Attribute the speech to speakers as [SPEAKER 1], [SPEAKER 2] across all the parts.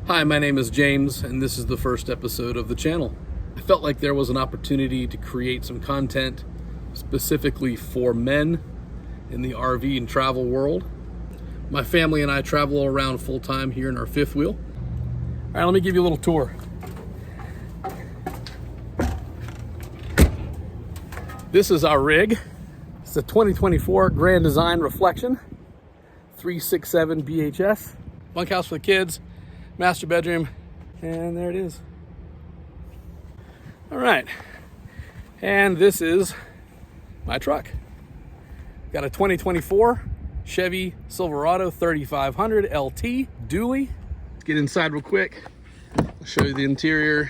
[SPEAKER 1] Hi, my name is James, and this is the first episode of the channel. I felt like there was an opportunity to create some content specifically for men in the RV and travel world. My family and I travel around full-time here in our fifth wheel. All right, let me give you a little tour. This is our rig. It's a 2024 Grand Design Reflection 367 BHS. Bunkhouse for the kids, master bedroom, and there it is. All right, and this is my truck. Got a 2024 Chevy Silverado 3500 LT dually. Let's get inside real quick. I'll show you the interior.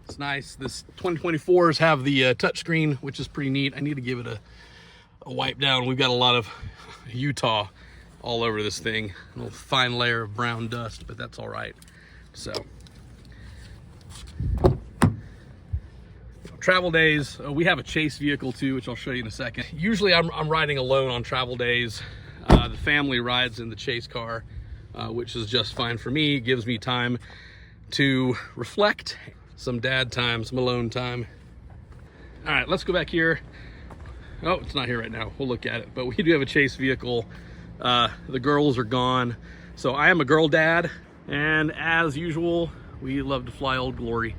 [SPEAKER 1] It's nice. This 2024s have the touchscreen, which is pretty neat. I need to give it a wipe down. We've got a lot of Utah all over this thing. A little fine layer of brown dust, but that's all right. So, travel days, we have a chase vehicle too, which I'll show you in a second. Usually I'm riding alone on travel days. The family rides in the chase car, which is just fine for me. It gives me time to reflect, some dad time, some alone time. All right, let's go back here. Oh, it's not here right now. We'll look at it, but we do have a chase vehicle. The girls are gone, so I am a girl dad, and as usual, we love to fly Old Glory.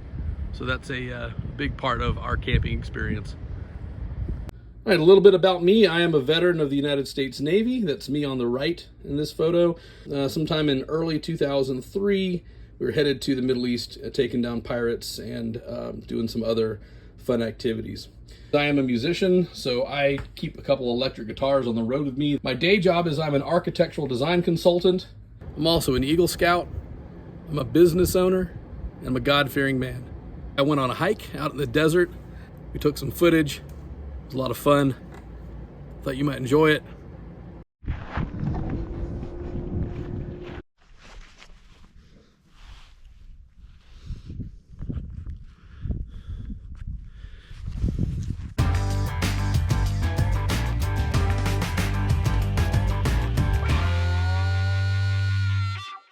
[SPEAKER 1] So that's a big part of our camping experience. All right, a little bit about me. I am a veteran of the United States Navy. That's me on the right in this photo. Sometime in early 2003, we were headed to the Middle East, taking down pirates and doing some other fun activities. I am a musician, so I keep a couple electric guitars on the road with me. My day job is I'm an architectural design consultant. I'm also an Eagle Scout. I'm a business owner, and I'm a God-fearing man. I went on a hike out in the desert. We took some footage. It was a lot of fun. Thought you might enjoy it.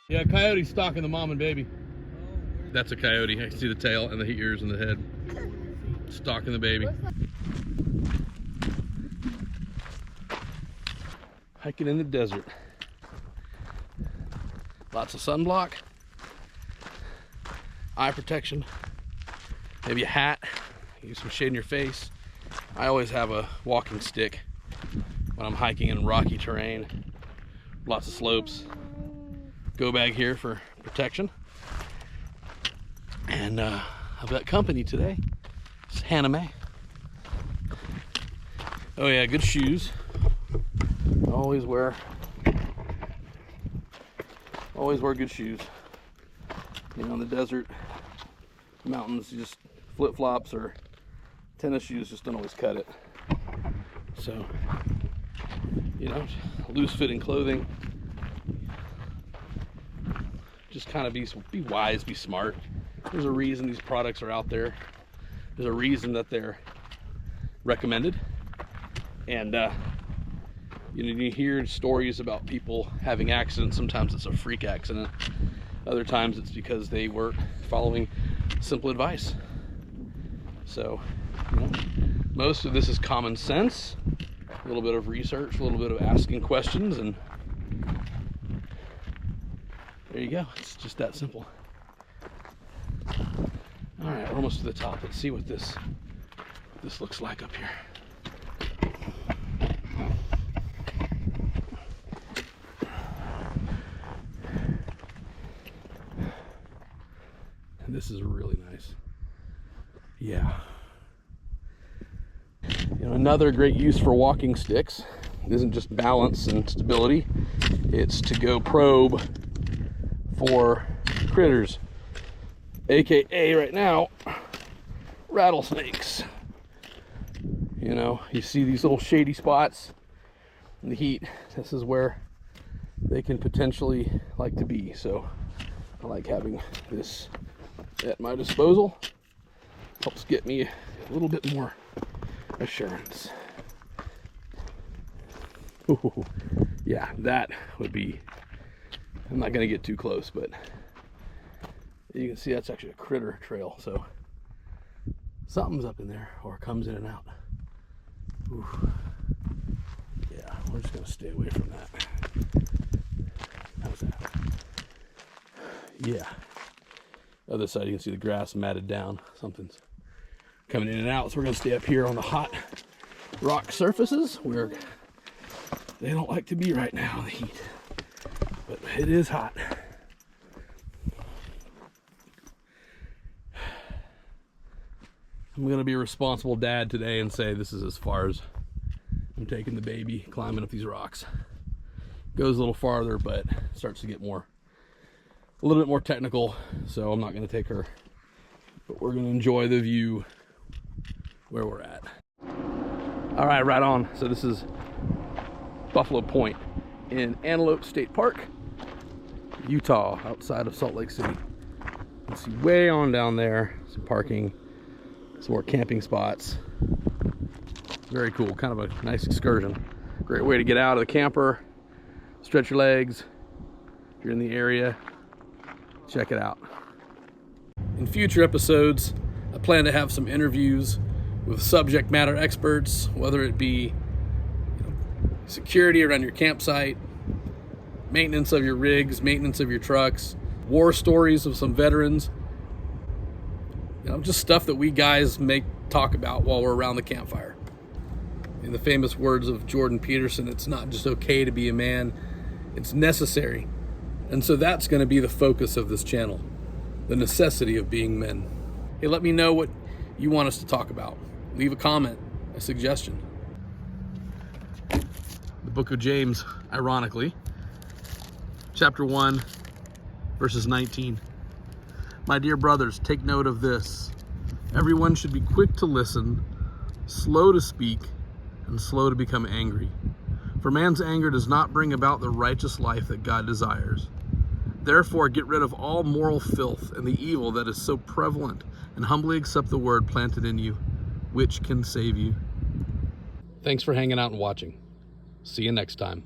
[SPEAKER 1] Yeah, coyote stalking the mom and baby. That's a coyote. I can see the tail and the ears and the head. Stalking the baby. Hiking in the desert. Lots of sunblock. Eye protection. Maybe a hat. Use some shade in your face. I always have a walking stick when I'm hiking in rocky terrain. Lots of slopes. Go bag here for protection. And I've got company today. It's Hannah Mae. Oh yeah, good shoes. Always wear good shoes. You know, in the desert, mountains, just flip-flops or tennis shoes just don't always cut it. So, you know, loose-fitting clothing. Just kind of be wise, be smart. There's a reason these products are out there. There's a reason that they're recommended. And you know, you hear stories about people having accidents. Sometimes it's a freak accident. Other times it's because they were following simple advice. So, you know, most of this is common sense, a little bit of research, a little bit of asking questions, and there you go. It's just that simple. All right, we're almost to the top. Let's see what this looks like up here. And this is really nice. Yeah. You know, another great use for walking sticks isn't just balance and stability. It's to go probe for critters, aka right now rattlesnakes. You know, you see these little shady spots in the heat. This is where they can potentially like to be. So I like having this at my disposal. Helps get me a little bit more assurance. Ooh, yeah, that would be I'm not gonna get too close, but you can see that's actually a critter trail, so something's up in there or comes in and out. Ooh. Yeah, we're just gonna stay away from that. How's that? Yeah. Other side, you can see the grass matted down. Something's coming in and out, so we're gonna stay up here on the hot rock surfaces where they don't like to be right now in the heat. But it is hot. I'm gonna be a responsible dad today and say this is as far as I'm taking the baby, climbing up these rocks. Goes a little farther, but starts to get a little bit more technical, so I'm not gonna take her. But we're gonna enjoy the view where we're at. All right, right on. So this is Buffalo Point in Antelope State Park, Utah, outside of Salt Lake City. You can see way on down there, some parking, some more camping spots. Very cool, kind of a nice excursion. Great way to get out of the camper, stretch your legs. If you're in the area, check it out. In future episodes, I plan to have some interviews with subject matter experts, whether it be security around your campsite, maintenance of your rigs, maintenance of your trucks, war stories of some veterans, just stuff that we guys talk about while we're around the campfire. In the famous words of Jordan Peterson, it's not just okay to be a man, it's necessary. And so that's going to be the focus of this channel, the necessity of being men. Hey, let me know what you want us to talk about. Leave a comment, a suggestion. The book of James, ironically, chapter 1, verses 19. My dear brothers, take note of this. Everyone should be quick to listen, slow to speak, and slow to become angry. For man's anger does not bring about the righteous life that God desires. Therefore, get rid of all moral filth and the evil that is so prevalent, and humbly accept the word planted in you, which can save you. Thanks for hanging out and watching. See you next time.